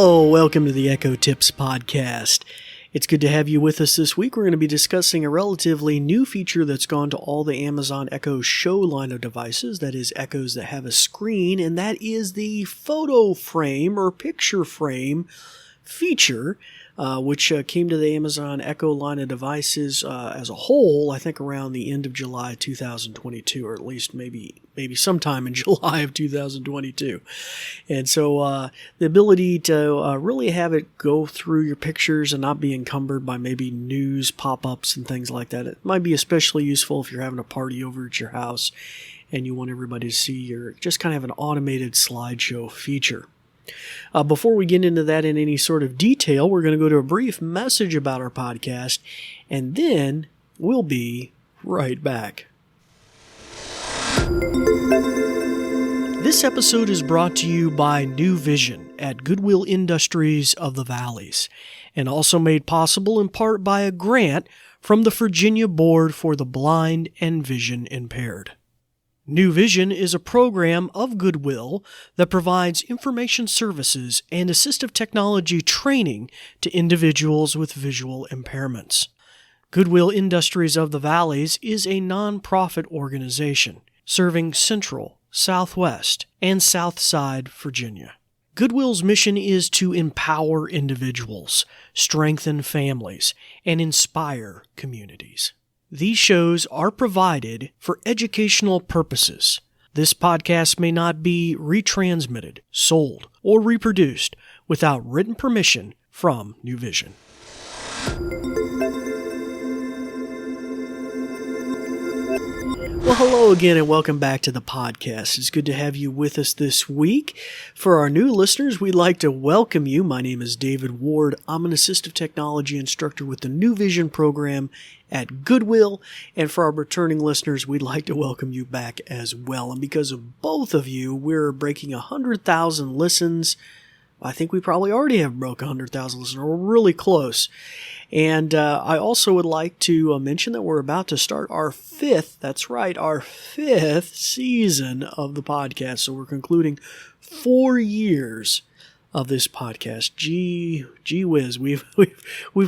Hello, welcome to the Echo Tips Podcast. It's good to have you with us this week. We're going to be discussing a relatively new feature that's gone to all the Amazon Echo Show line of devices, that is, Echoes that have a screen, and that is the photo frame or picture frame feature, which came to the Amazon Echo line of devices as a whole, I think around the end of July 2022, or at least maybe sometime in July of 2022. And so the ability to really have it go through your pictures and not be encumbered by maybe news pop-ups and things like that. It might be especially useful if you're having a party over at your house and you want everybody to see your, just kind of have an automated slideshow feature. Before we get into that in any sort of detail, we're going to go to a brief message about our podcast, and then we'll be right back. This episode is brought to you by New Vision at Goodwill Industries of the Valleys, and also made possible in part by a grant from the Virginia Board for the Blind and Vision Impaired. New Vision is a program of Goodwill that provides information services and assistive technology training to individuals with visual impairments. Goodwill Industries of the Valleys is a nonprofit organization serving Central, Southwest, and Southside Virginia. Goodwill's mission is to empower individuals, strengthen families, and inspire communities. These shows are provided for educational purposes. This podcast may not be retransmitted, sold, or reproduced without written permission from New Vision. Well, hello again and welcome back to the podcast. It's good to have you with us this week. For our new listeners, we'd like to welcome you. My name is David Ward. I'm an assistive technology instructor with the New Vision program at Goodwill. And for our returning listeners, we'd like to welcome you back as well. And because of both of you, we're breaking 100,000 listens. I think we probably already have broke 100,000 listeners. We're really close. And I also would like to mention that we're about to start our fifth season of the podcast. So we're concluding 4 years of this podcast. Gee whiz, we've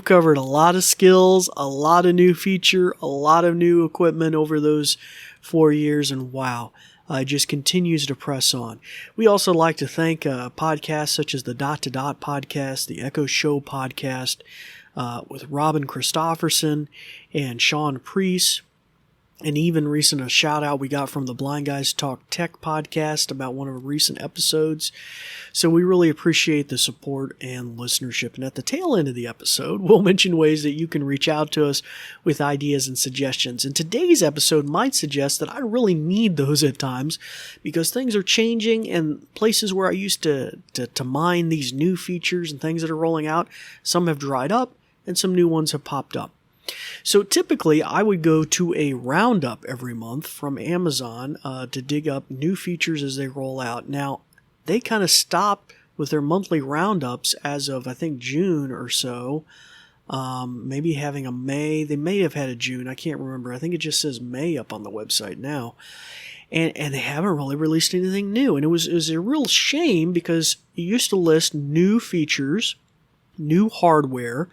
covered a lot of skills, a lot of new feature, a lot of new equipment over those 4 years, and wow. It just continues to press on. We also like to thank podcasts such as the Dot to Dot podcast, the Echo Show podcast, with Robin Christofferson and Sean Priest. And even recent a shout out we got from the Blind Guys Talk Tech podcast about one of our recent episodes. So we really appreciate the support and listenership. And at the tail end of the episode, we'll mention ways that you can reach out to us with ideas and suggestions. And today's episode might suggest that I really need those at times because things are changing and places where I used to mine these new features and things that are rolling out, some have dried up and some new ones have popped up. So typically, I would go to a roundup every month from Amazon to dig up new features as they roll out. Now, they kind of stopped with their monthly roundups as of, I think, June or so. Maybe having a May. They may have had a June. I can't remember. I think it just says May up on the website now. And they haven't really released anything new. And it was a real shame because it used to list new features, new hardware,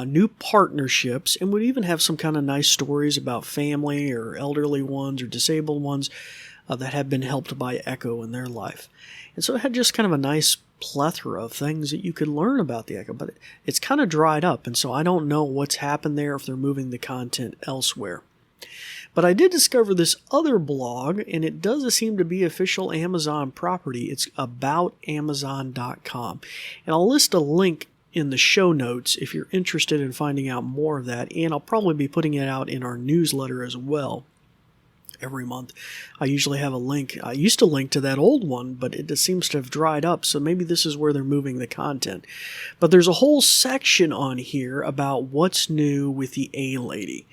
new partnerships, and would even have some kind of nice stories about family or elderly ones or disabled ones that had been helped by Echo in their life. And so it had just kind of a nice plethora of things that you could learn about the Echo, but it's kind of dried up, and so I don't know what's happened there, if they're moving the content elsewhere. But I did discover this other blog, and it does seem to be official Amazon property. It's aboutamazon.com. And I'll list a link in the show notes if you're interested in finding out more of that, and I'll probably be putting it out in our newsletter as well every month. I usually have a link. I used to link to that old one, but it just seems to have dried up, so maybe this is where they're moving the content. But there's a whole section on here about what's new with the A-Lady.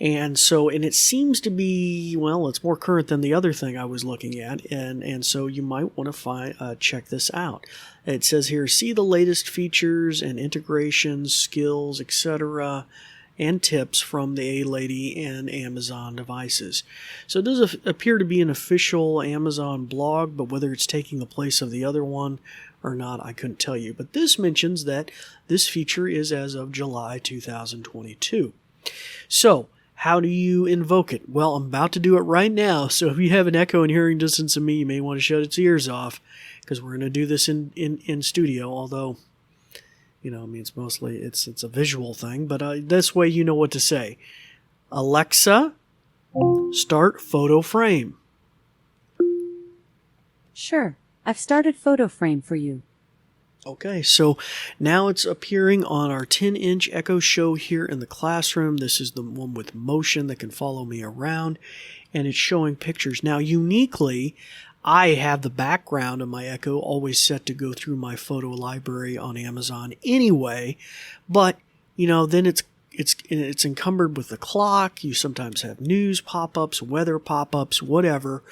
And it seems to be, well, it's more current than the other thing I was looking at, and so you might want to check this out. It says here, see the latest features and integrations, skills, etc., and tips from the A-Lady and Amazon devices. So it does appear to be an official Amazon blog, but whether it's taking the place of the other one or not, I couldn't tell you. But this mentions that this feature is as of July 2022. So, how do you invoke it? Well, I'm about to do it right now, so if you have an echo in hearing distance of me, you may want to shut its ears off, because we're going to do this in studio, although, it's mostly, it's a visual thing, but this way you know what to say. Alexa, start photo frame. Sure, I've started photo frame for you. Okay, so now it's appearing on our 10-inch Echo Show here in the classroom. This is the one with motion that can follow me around, and it's showing pictures. Now, uniquely, I have the background of my Echo always set to go through my photo library on Amazon anyway, but, then it's encumbered with the clock. You sometimes have news pop-ups, weather pop-ups, whatever.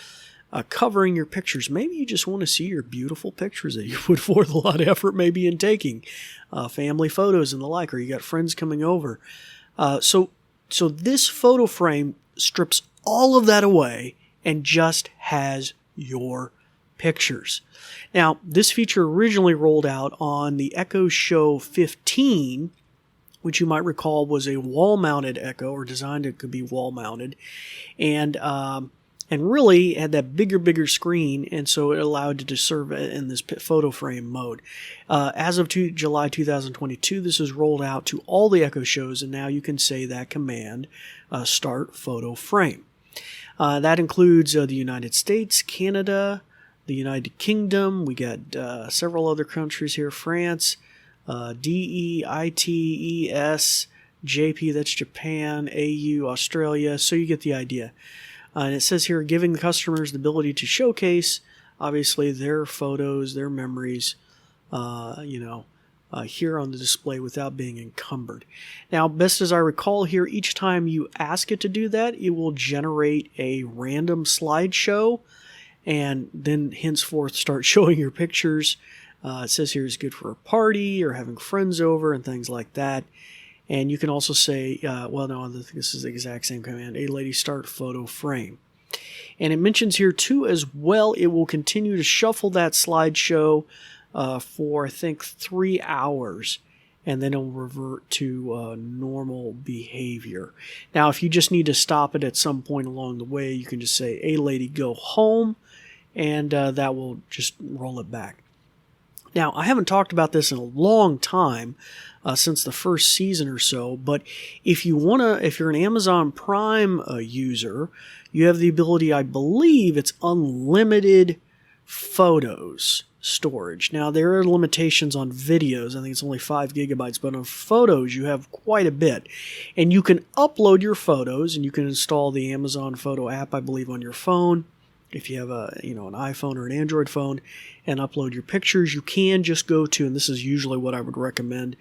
Covering your pictures. Maybe you just want to see your beautiful pictures that you put forth a lot of effort maybe in taking, family photos and the like, or you got friends coming over. So this photo frame strips all of that away and just has your pictures. Now, this feature originally rolled out on the Echo Show 15, which you might recall was a wall-mounted Echo, or designed it could be wall-mounted, and really had that bigger screen, and so it allowed you to serve in this photo frame mode. As of July 2022, this is rolled out to all the Echo Shows, and now you can say that command, start photo frame. That includes the United States, Canada, the United Kingdom. We got several other countries here, France, DE, IT, ES, JP, that's Japan, AU, Australia, so you get the idea. And it says here, giving the customers the ability to showcase, obviously, their photos, their memories, here on the display without being encumbered. Now, best as I recall here, each time you ask it to do that, it will generate a random slideshow and then henceforth start showing your pictures. It says here it's good for a party or having friends over and things like that. And you can also say, this is the exact same command, A-Lady start photo frame. And it mentions here too as well, it will continue to shuffle that slideshow for I think 3 hours, and then it will revert to normal behavior. Now, if you just need to stop it at some point along the way, you can just say, A-Lady go home, and that will just roll it back. Now, I haven't talked about this in a long time, since the first season or so, but if you're an Amazon Prime user, you have the ability, I believe it's unlimited photos storage. Now, there are limitations on videos. I think it's only 5 gigabytes, but on photos, you have quite a bit. And you can upload your photos, and you can install the Amazon Photo app, I believe, on your phone. If you have an iPhone or an Android phone, and upload your pictures, you can just go to, and this is usually what I would recommend,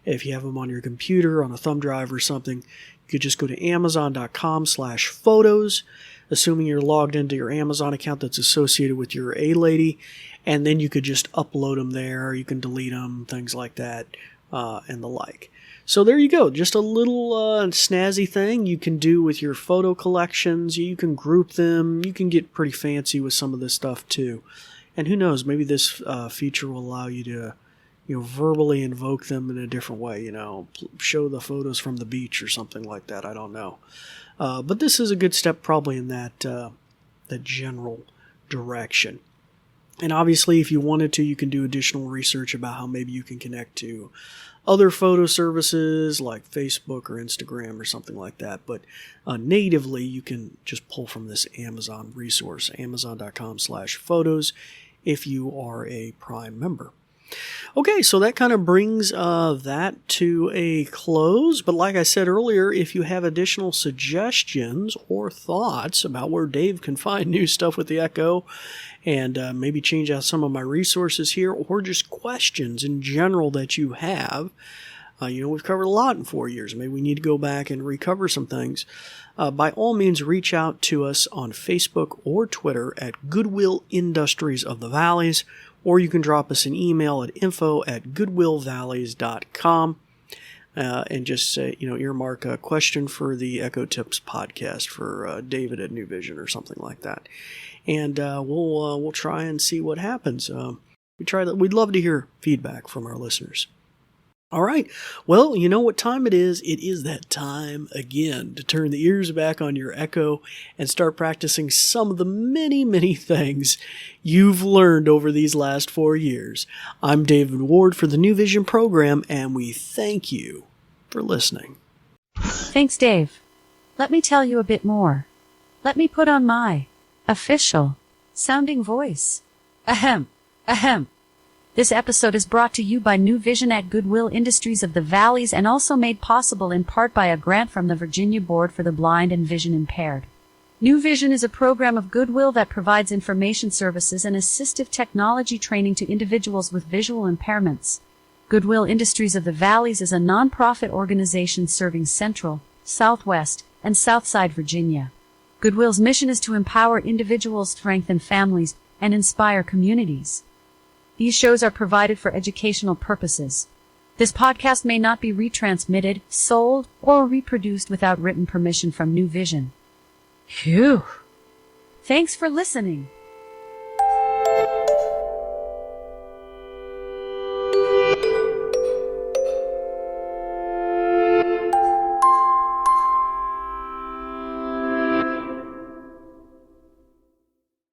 if you have them on your computer, on a thumb drive or something, you could just go to amazon.com/photos, assuming you're logged into your Amazon account that's associated with your A-Lady, and then you could just upload them there. You can delete them, things like that, and the like. So there you go, just a little snazzy thing you can do with your photo collections. You can group them. You can get pretty fancy with some of this stuff too. And who knows, maybe this feature will allow you to verbally invoke them in a different way, show the photos from the beach or something like that. I don't know. But this is a good step probably in that general direction. And obviously, if you wanted to, you can do additional research about how maybe you can connect to other photo services like Facebook or Instagram or something like that. But natively, you can just pull from this Amazon resource, amazon.com/photos, if you are a Prime member. Okay, so that kind of brings that to a close. But like I said earlier, if you have additional suggestions or thoughts about where Dave can find new stuff with the Echo, and maybe change out some of my resources here, or just questions in general that you have, we've covered a lot in 4 years. Maybe we need to go back and recover some things. By all means, reach out to us on Facebook or Twitter at Goodwill Industries of the Valleys, or you can drop us an email at info@goodwillvalleys.com. and just say, earmark a question for the Echo Tips podcast for David at New Vision or something like that. And we'll try and see what happens. We'd love to hear feedback from our listeners. All right. Well, you know what time it is? It is that time again to turn the ears back on your Echo and start practicing some of the many, many things you've learned over these last 4 years. I'm David Ward for the New Vision program, and we thank you for listening. Thanks, Dave. Let me tell you a bit more. Let me put on my official sounding voice. Ahem, ahem. This episode is brought to you by New Vision at Goodwill Industries of the Valleys and also made possible in part by a grant from the Virginia Board for the Blind and Vision Impaired. New Vision is a program of Goodwill that provides information services and assistive technology training to individuals with visual impairments. Goodwill Industries of the Valleys is a nonprofit organization serving Central, Southwest, and Southside Virginia. Goodwill's mission is to empower individuals, strengthen families, and inspire communities. These shows are provided for educational purposes. This podcast may not be retransmitted, sold, or reproduced without written permission from New Vision. Phew! Thanks for listening.